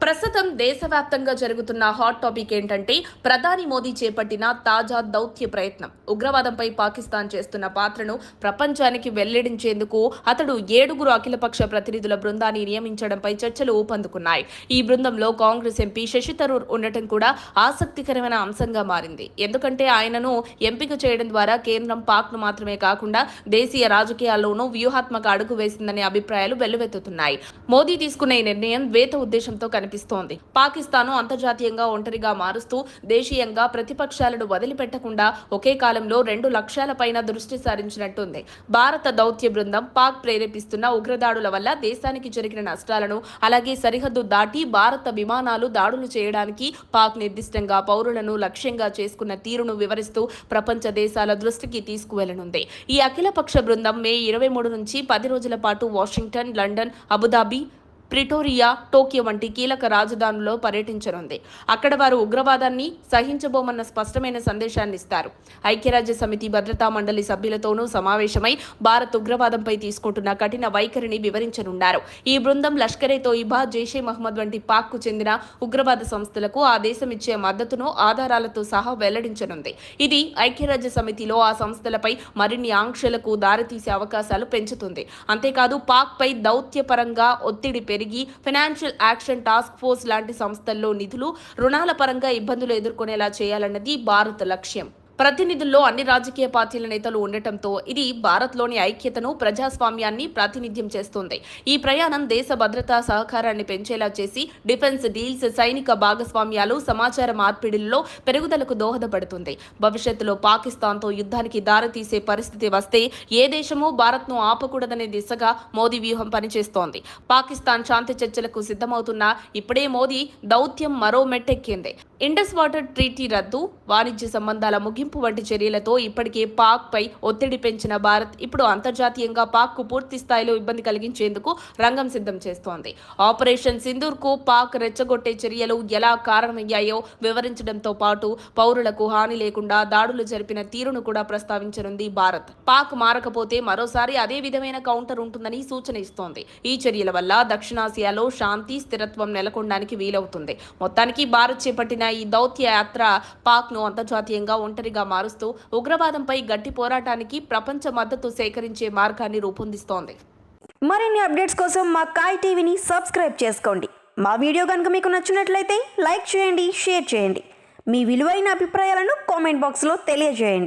ప్రస్తుతం దేశవ్యాప్తంగా జరుగుతున్న హాట్ టాపిక్ ఏంటంటే ప్రధాని మోదీ చేపట్టిన తాజా దౌత్య ప్రయత్నం. ఉగ్రవాదంపై పాకిస్తాన్ చేస్తున్న పాత్రను ప్రపంచానికి వెల్లడించేందుకు అతడు 7 అఖిలపక్ష ప్రతినిధుల బృందాన్ని నియమించడంపై చర్చలు ఊపందుకున్నాయి. ఈ బృందంలో కాంగ్రెస్ ఎంపీ శశి థరూర్ ఉండటం కూడా ఆసక్తికరమైన అంశంగా మారింది. ఎందుకంటే ఆయనను ఎంపిక చేయడం ద్వారా కేంద్రం పాక్ను మాత్రమే కాకుండా దేశీయ రాజకీయాల్లోనూ వ్యూహాత్మక అడుగు వేసిందనే అభిప్రాయాలు వెల్లువెత్తుతున్నాయి. మోదీ తీసుకున్న ఈ నిర్ణయం ద్వేత ఉద్దేశంతో కనిపిస్తోంది. పాకిస్తాన్ను అంతర్జాతీయంగా ఒంటరిగా మారుస్తూ దేశీయంగా ప్రతిపక్షాలను వదిలిపెట్టకుండా ఒకే కాలంలో 2 లక్ష్యాల పైన దృష్టి సారించినట్టుంది. భారత దౌత్య బృందం పాక్ ప్రేరేపిస్తున్న ఉగ్రదాడుల వల్ల దేశానికి జరిగిన నష్టాలను, అలాగే సరిహద్దు దాటి భారత విమానాలు దాడులు చేయడానికి పాక్ నిర్దిష్టంగా పౌరులను లక్ష్యంగా చేసుకున్న తీరును వివరిస్తూ ప్రపంచ దేశాల దృష్టికి తీసుకువెళ్లనుంది. ఈ అఖిలపక్ష బృందం మే 23 నుంచి 10 రోజుల పాటు Washington, London, Abu Dhabi, Pretoria, Tokyo వంటి కీలక రాజధానుల్లో పర్యటించనుంది. అక్కడ వారు ఉగ్రవాదాన్ని సహించబోమన్న స్పష్టమైన సందేశాన్ని ఇస్తారు. ఐక్యరాజ్య సమితి భద్రతా మండలి సభ్యులతోనూ సమావేశమై భారత్ ఉగ్రవాదంపై తీసుకుంటున్న కఠిన వైఖరిని వివరించనున్నారు. ఈ బృందం లష్కరే తోయిబా, జైషే మహ్మద్ వంటి పాక్కు చెందిన ఉగ్రవాద సంస్థలకు ఆ దేశం ఇచ్చే మద్దతును ఆధారాలతో సహా వెల్లడించనుంది. ఇది ఐక్యరాజ్య సమితిలో ఆ సంస్థలపై మరిన్ని ఆంక్షలకు దారితీసే అవకాశాలు పెంచుతుంది. అంతేకాదు పాక్పై దౌత్యపరంగా ఒత్తిడి పెరిగి ఫైనాన్షియల్ యాక్షన్ టాస్క్ ఫోర్స్ లాంటి సంస్థల్లో నిధులు, రుణాల పరంగా ఇబ్బందులు ఎదుర్కొనేలా చేయాలన్నది భారత్ లక్ష్యం. ప్రతినిధుల్లో అన్ని రాజకీయ పార్టీల నేతలు ఉండటంతో ఇది భారత్లోని ఐక్యతను, ప్రజాస్వామ్యాన్ని ప్రాతినిధ్యం చేస్తుంది. ఈ ప్రయాణం దేశ భద్రతా సహకారాన్ని పెంచేలా చేసి డిఫెన్స్ డీల్స్, సైనిక భాగస్వామ్యాలు, సమాచార మార్పిడిల్లో పెరుగుదలకు దోహదపడుతుంది. భవిష్యత్తులో పాకిస్తాన్తో యుద్ధానికి దారితీసే పరిస్థితి వస్తే ఏ దేశమూ భారత్ను ఆపకూడదనే దిశగా మోదీ వ్యూహం పనిచేస్తోంది. పాకిస్తాన్ శాంతి చర్చలకు సిద్ధమవుతున్నా ఇప్పుడే మోదీ దౌత్యం మరో మెట్టెక్కింది. ఇండస్ వాటర్ ట్రీటీ రద్దు, వాణిజ్య సంబంధాల ముగింపు వంటి చర్యలతో ఇప్పటికే పాక్ పై ఒత్తిడి పెంచిన భారత్ ఇప్పుడు అంతర్జాతీయంగా పాక్కు పూర్తి స్థాయిలో ఇబ్బంది కలిగించేందుకు రంగం సిద్ధం చేస్తోంది. ఆపరేషన్ సింధూర్కు పాక్ రెచ్చగొట్టే చర్యలు ఎలా కారణమయ్యాయో వివరించడంతో పాటు పౌరులకు హాని లేకుండా దాడులు జరిపిన తీరును కూడా ప్రస్తావించనుంది భారత్. పాక్ మారకపోతే మరోసారి అదే విధమైన కౌంటర్ ఉంటుందని సూచన ఇస్తోంది. ఈ చర్యల వల్ల దక్షిణాసియాలో శాంతి, స్థిరత్వం నెలకొనడానికి వీలవుతుంది. మొత్తానికి భారత్ చేపట్టిన ఈ దౌత్య యాత్ర పాక్ను అంతర్జాతీయంగా ఒంటరిగా మారుస్తూ ఉగ్రవాదంపై గట్టి పోరాటానికి ప్రపంచ మద్దతు సేకరించే మార్గాన్ని రూపొందిస్తోంది. మరిన్ని అప్డేట్స్ కోసం మా కాయ్ టీవీని సబ్స్క్రైబ్ చేసుకోండి. మా వీడియో కనుక మీకు నచ్చినట్లయితే లైక్ చేయండి, షేర్ చేయండి. మీ విలువైన అభిప్రాయాలను కామెంట్ బాక్స్లో తెలియజేయండి.